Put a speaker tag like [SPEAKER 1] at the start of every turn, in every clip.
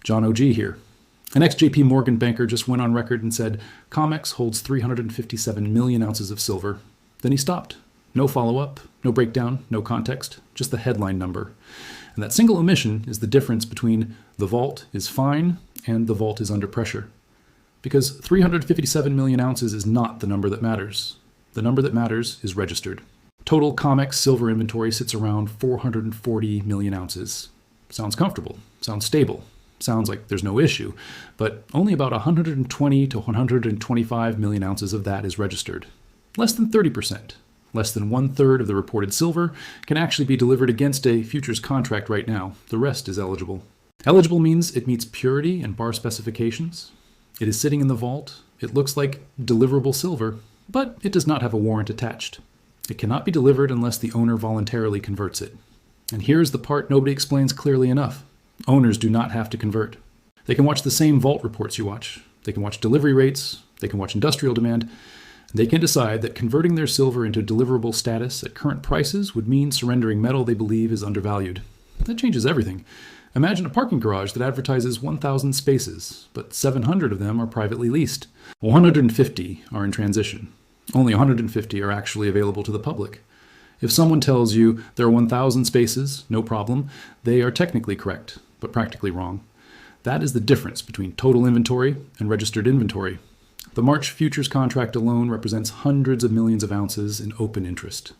[SPEAKER 1] John OG here. An ex-JPMorgan banker just went on record and said, COMEX holds 357 million ounces of silver. Then he stopped. No follow-up, no breakdown, no context, just the headline number. And that single omission is the difference between the vault is fine and the vault is under pressure. Because 357 million ounces is not the number that matters. The number that matters is registered. Total COMEX silver inventory sits around 440 million ounces. Sounds comfortable, sounds stable, sounds like there's no issue, but only about 120 to 125 million ounces of that is registered. Less than 30%. Less than 1/3 of the reported silver can actually be delivered against a futures contract right now. The rest is eligible. Eligible means it meets purity and bar specifications. It is sitting in the vault. It looks like deliverable silver, but it does not have a warrant attached. It cannot be delivered unless the owner voluntarily converts it. And here's the part nobody explains clearly enough. Owners do not have to convert. They can watch the same vault reports you watch. They can watch delivery rates. They can watch industrial demand. They can decide that converting their silver into deliverable status at current prices would mean surrendering metal they believe is undervalued. That changes everything. Imagine a parking garage that advertises 1,000 spaces, but 700 of them are privately leased. 150 are in transition. Only 150 are actually available to the public. If someone tells you there are 1,000 spaces, no problem, they are technically correct, but practically wrong. That is the difference between total inventory and registered inventory. The March futures contract alone represents hundreds of millions of ounces in open interest,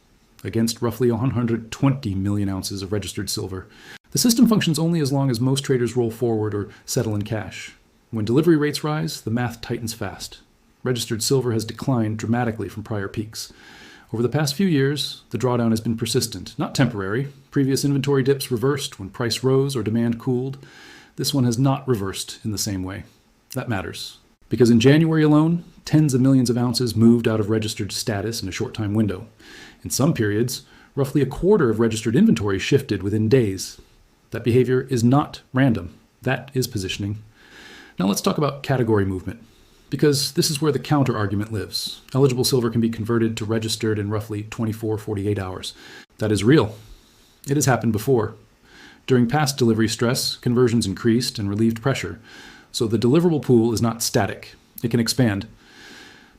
[SPEAKER 1] against roughly 120 million ounces of registered silver. The system functions only as long as most traders roll forward or settle in cash. When delivery rates rise, the math tightens fast. Registered silver has declined dramatically from prior peaks. Over the past few years, the drawdown has been persistent, not temporary. Previous inventory dips reversed when price rose or demand cooled. This one has not reversed in the same way. That matters. Because in January alone, tens of millions of ounces moved out of registered status in a short time window. In some periods, roughly a quarter of registered inventory shifted within days. That behavior is not random. That is positioning. Now let's talk about category movement, because this is where the counter-argument lives. Eligible silver can be converted to registered in roughly 24-48 hours. That is real. It has happened before. During past delivery stress, conversions increased and relieved pressure. So the deliverable pool is not static. It can expand.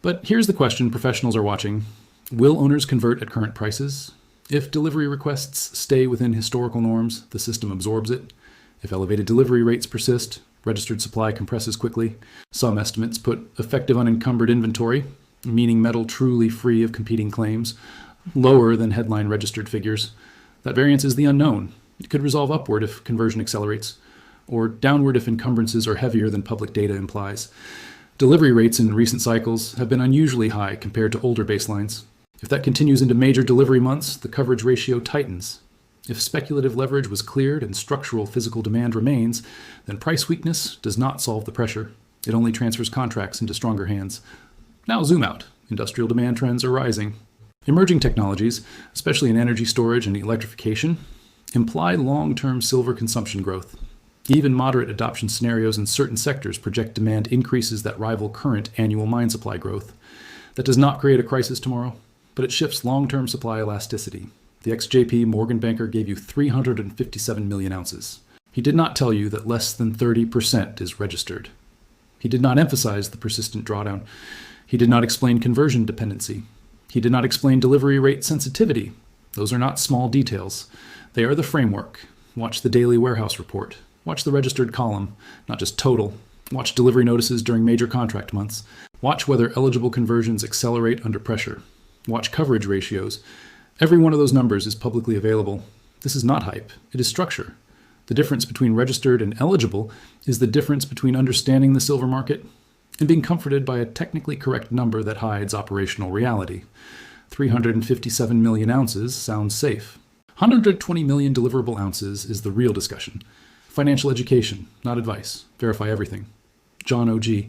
[SPEAKER 1] But here's the question professionals are watching. Will owners convert at current prices? If delivery requests stay within historical norms, the system absorbs it. If elevated delivery rates persist, registered supply compresses quickly. Some estimates put effective unencumbered inventory, meaning metal truly free of competing claims, lower than headline registered figures. That variance is the unknown. It could resolve upward if conversion accelerates, or downward if encumbrances are heavier than public data implies. Delivery rates in recent cycles have been unusually high compared to older baselines. If that continues into major delivery months, the coverage ratio tightens. If speculative leverage was cleared and structural physical demand remains, then price weakness does not solve the pressure. It only transfers contracts into stronger hands. Now zoom out. Industrial demand trends are rising. Emerging technologies, especially in energy storage and electrification, imply long-term silver consumption growth. Even moderate adoption scenarios in certain sectors project demand increases that rival current annual mine supply growth. That does not create a crisis tomorrow, but it shifts long-term supply elasticity. The ex-JPMorgan banker gave you 357 million ounces. He did not tell you that less than 30% is registered. He did not emphasize the persistent drawdown. He did not explain conversion dependency. He did not explain delivery rate sensitivity. Those are not small details. They are the framework. Watch the daily warehouse report. Watch the registered column, not just total. Watch delivery notices during major contract months. Watch whether eligible conversions accelerate under pressure. Watch coverage ratios. Every one of those numbers is publicly available. This is not hype. It is structure. The difference between registered and eligible is the difference between understanding the silver market and being comforted by a technically correct number that hides operational reality. 357 million ounces sounds safe. 120 million deliverable ounces is the real discussion. Financial education, not advice. Verify everything. John OG.